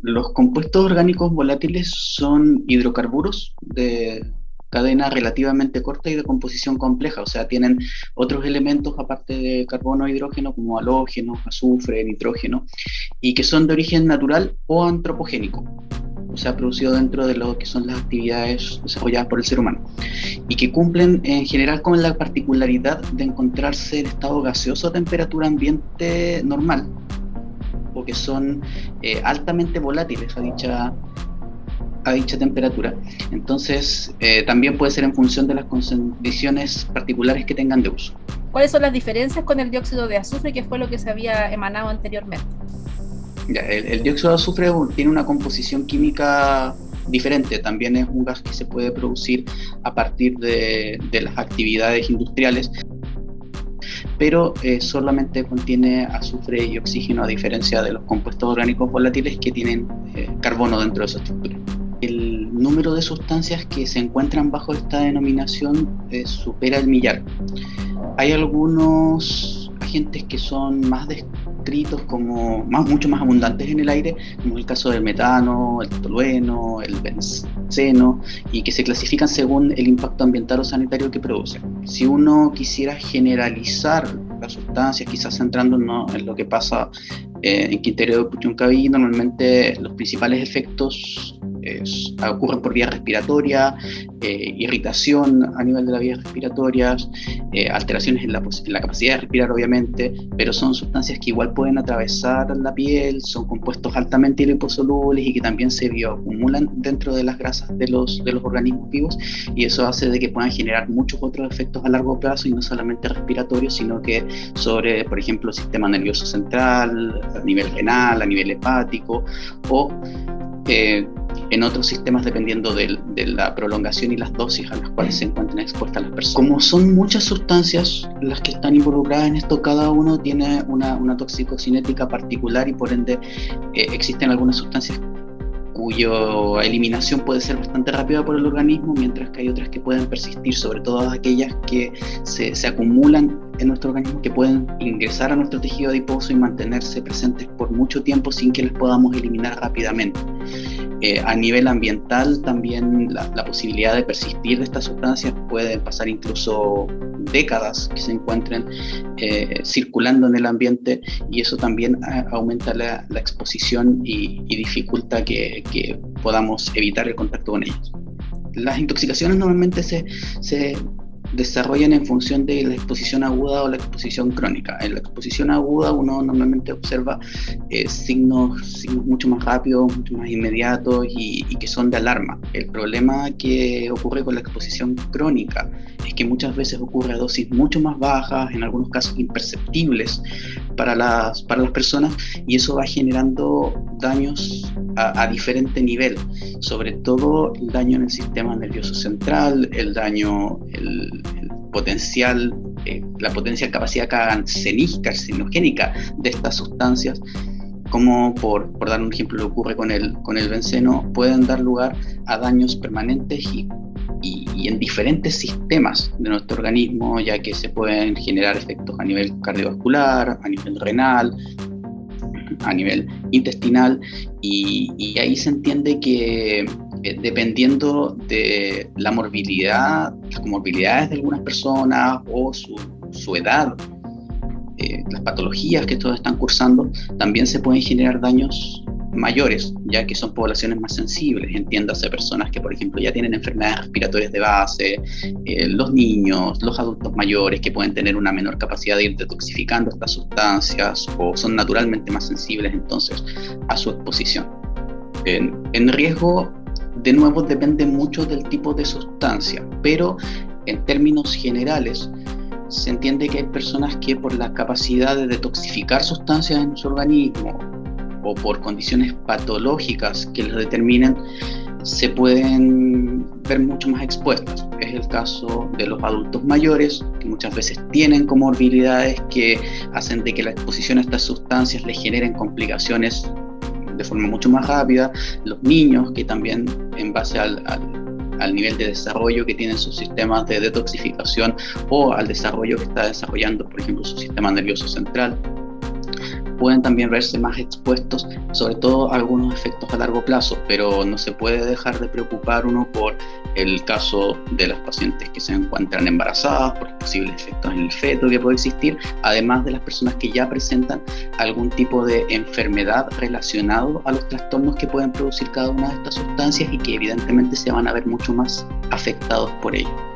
Los compuestos orgánicos volátiles son hidrocarburos de cadena relativamente corta y de composición compleja, o sea, tienen otros elementos aparte de carbono e hidrógeno como halógenos, azufre, nitrógeno, y que son de origen natural o antropogénico, o sea, producido dentro de lo que son las actividades desarrolladas por el ser humano, y que cumplen en general con la particularidad de encontrarse en estado gaseoso a temperatura ambiente normal, o que son altamente volátiles a dicha temperatura. Entonces, también puede ser en función de las condiciones particulares que tengan de uso. ¿Cuáles son las diferencias con el dióxido de azufre, que fue lo que se había emanado anteriormente? Ya, el dióxido de azufre tiene una composición química diferente, también es un gas que se puede producir a partir de las actividades industriales, pero solamente contiene azufre y oxígeno, a diferencia de los compuestos orgánicos volátiles que tienen carbono dentro de su estructura. El número de sustancias que se encuentran bajo esta denominación supera el millar. Hay algunos agentes que son más descritos como mucho más abundantes en el aire, como el caso del metano, el tolueno, el benceno, y que se clasifican según el impacto ambiental o sanitario que producen. Si uno quisiera generalizar las sustancias, quizás centrándonos en lo que pasa en Quintero de Puchuncaví, normalmente los principales efectos ocurren por vía respiratoria, irritación a nivel de las vías respiratorias, alteraciones en la capacidad de respirar, obviamente, pero son sustancias que igual pueden atravesar la piel, son compuestos altamente liposolubles y que también se bioacumulan dentro de las grasas de los organismos vivos, y eso hace de que puedan generar muchos otros efectos a largo plazo, y no solamente respiratorios, sino que sobre, por ejemplo, el sistema nervioso central, a nivel renal, a nivel hepático, o en otros sistemas, dependiendo de la prolongación y las dosis a las cuales se encuentran expuestas las personas. Como son muchas sustancias las que están involucradas en esto, cada uno tiene una toxicocinética particular, y por ende existen algunas sustancias cuya eliminación puede ser bastante rápida por el organismo, mientras que hay otras que pueden persistir, sobre todo aquellas que se acumulan en nuestro organismo, que pueden ingresar a nuestro tejido adiposo y mantenerse presentes por mucho tiempo sin que las podamos eliminar rápidamente. A nivel ambiental, también la posibilidad de persistir de estas sustancias puede pasar incluso décadas que se encuentren circulando en el ambiente, y eso también aumenta la exposición y dificulta que podamos evitar el contacto con ellas. Las intoxicaciones normalmente se desarrollan en función de la exposición aguda o la exposición crónica. En la exposición aguda uno normalmente observa signos mucho más rápidos, mucho más inmediatos y que son de alarma. El problema que ocurre con la exposición crónica es que muchas veces ocurre a dosis mucho más bajas, en algunos casos imperceptibles para las personas, y eso va generando daños a diferente nivel, sobre todo el daño en el sistema nervioso central, el daño, la potencial capacidad carcinogénica de estas sustancias, como por dar un ejemplo, lo ocurre con el benceno, pueden dar lugar a daños permanentes y en diferentes sistemas de nuestro organismo, ya que se pueden generar efectos a nivel cardiovascular, a nivel renal, a nivel intestinal, y ahí se entiende que dependiendo de las comorbilidades de algunas personas o su edad, las patologías que todos están cursando, también se pueden generar daños mayores, ya que son poblaciones más sensibles, entiéndase personas que, por ejemplo, ya tienen enfermedades respiratorias de base, los niños, los adultos mayores, que pueden tener una menor capacidad de ir detoxificando estas sustancias o son naturalmente más sensibles entonces a su exposición. En riesgo, de nuevo, depende mucho del tipo de sustancia, pero en términos generales, se entiende que hay personas que por la capacidad de detoxificar sustancias en su organismo o por condiciones patológicas que les determinan, se pueden ver mucho más expuestas. Es el caso de los adultos mayores, que muchas veces tienen comorbilidades que hacen de que la exposición a estas sustancias les generen complicaciones de forma mucho más rápida. Los niños, que también en base al nivel de desarrollo que tienen sus sistemas de detoxificación o al desarrollo que está desarrollando, por ejemplo, su sistema nervioso central, pueden también verse más expuestos, sobre todo a algunos efectos a largo plazo, pero no se puede dejar de preocupar uno por el caso de las pacientes que se encuentran embarazadas, por los posibles efectos en el feto que puede existir, además de las personas que ya presentan algún tipo de enfermedad relacionado a los trastornos que pueden producir cada una de estas sustancias y que evidentemente se van a ver mucho más afectados por ello.